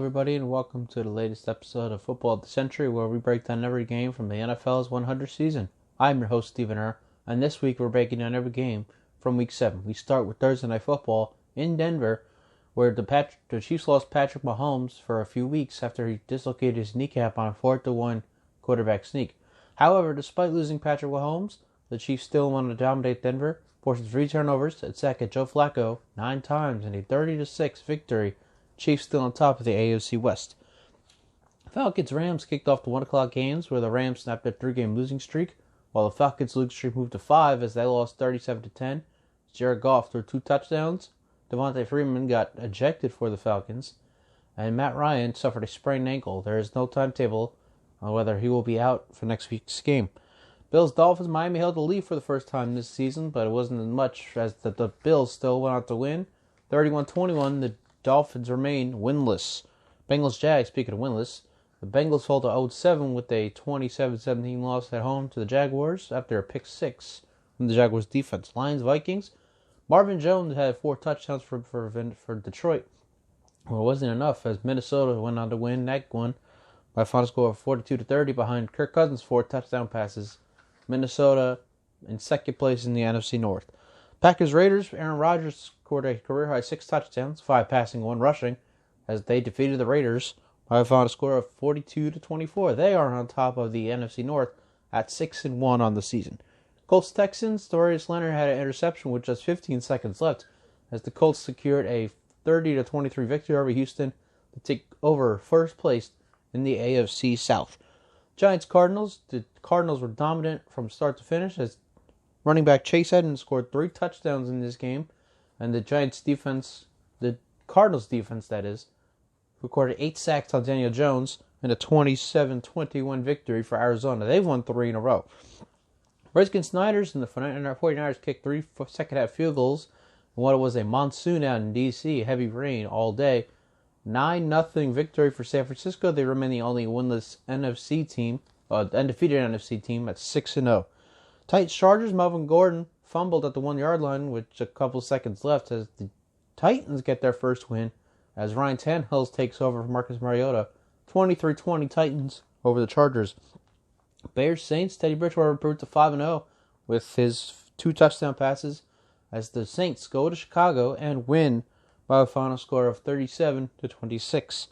everybody, and welcome to the latest episode of Football of the Century, where we break down every game from the NFL's 100th season. I'm your host, Stephen Err, and this week we're breaking down every game from Week 7. We start with Thursday Night Football in Denver, where the Chiefs lost Patrick Mahomes for a few weeks after he dislocated his kneecap on a 4-1 quarterback sneak. However, despite losing Patrick Mahomes, the Chiefs still wanted to dominate Denver, forcing 3 turnovers and sacked Joe Flacco 9 times in a 30-6 victory. Chiefs still on top of the AFC West. Falcons-Rams kicked off the 1 o'clock games, where the Rams snapped their 3-game losing streak, while the Falcons' losing streak moved to 5 as they lost 37-10. Jared Goff threw 2 touchdowns. Devontae Freeman got ejected for the Falcons, and Matt Ryan suffered a sprained ankle. There is no timetable on whether he will be out for next week's game. Bills-Dolphins, Miami held the lead for the first time this season, but it wasn't as much as the Bills still went out to win. 31-21, the Dolphins remain winless. Bengals-Jags, speaking of winless, the Bengals fall to 0-7 with a 27-17 loss at home to the Jaguars after a pick 6 from the Jaguars defense. Lions-Vikings, Marvin Jones had 4 touchdowns for Detroit. Well, it wasn't enough as Minnesota went on to win that one by a final score of 42-30 behind Kirk Cousins' 4 touchdown passes. Minnesota in second place in the NFC North. Packers-Raiders, Aaron Rodgers scored a career-high 6 touchdowns, 5 passing, 1 rushing, as they defeated the Raiders by a final score of 42-24. They are on top of the NFC North at 6-1 on the season. Colts-Texans, Darius Leonard had an interception with just 15 seconds left as the Colts secured a 30-23 victory over Houston to take over first place in the AFC South. Giants-Cardinals, the Cardinals were dominant from start to finish as running back Chase Edmonds scored 3 touchdowns in this game, and the Cardinals defense, that is, recorded 8 sacks on Daniel Jones in a 27-21 victory for Arizona. They've won 3 in a row. Redskins-Niners and the 49ers kicked 3 second-half field goals in what was a monsoon out in D.C., heavy rain all day. 9-0 victory for San Francisco. They remain the only winless undefeated NFC team at 6-0. Titans-Chargers, Melvin Gordon fumbled at the 1-yard line with a couple seconds left as the Titans get their first win as Ryan Tannehill takes over from Marcus Mariota. 23-20 Titans over the Chargers. Bears-Saints, Teddy Bridgewater improved to 5-0 with his 2 touchdown passes as the Saints go to Chicago and win by a final score of 37-26.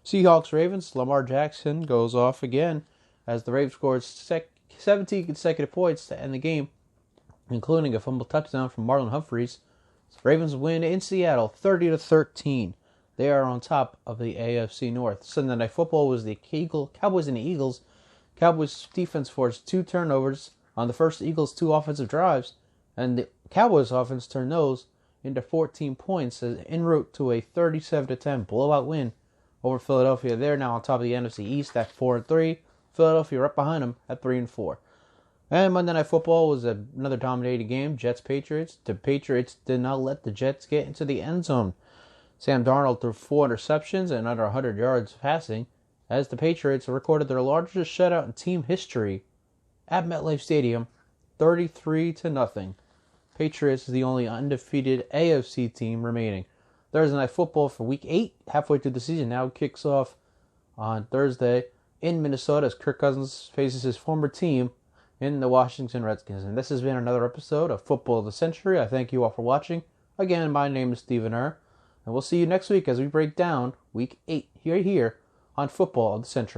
Seahawks-Ravens, Lamar Jackson goes off again as the Ravens scored 17 consecutive points to end the game, including a fumble touchdown from Marlon Humphreys. Ravens win in Seattle 30-13. They are on top of the AFC North. Sunday Night Football was the Cowboys and the Eagles. Cowboys defense forced 2 turnovers on the first Eagles' 2 offensive drives, and the Cowboys offense turned those into 14 points en route to a 37-10 blowout win over Philadelphia. They're now on top of the NFC East at 4-3. Philadelphia right behind them at 3-4. And Monday Night Football was another dominating game. Jets-Patriots. The Patriots did not let the Jets get into the end zone. Sam Darnold threw 4 interceptions and under 100 yards passing as the Patriots recorded their largest shutout in team history at MetLife Stadium, 33-0. Patriots is the only undefeated AFC team remaining. Thursday Night Football for Week 8, halfway through the season, now kicks off on Thursday in Minnesota as Kirk Cousins faces his former team in the Washington Redskins. And this has been another episode of Football of the Century. I thank you all for watching. Again, my name is Stephen Err, and we'll see you next week as we break down Week 8 here on Football of the Century.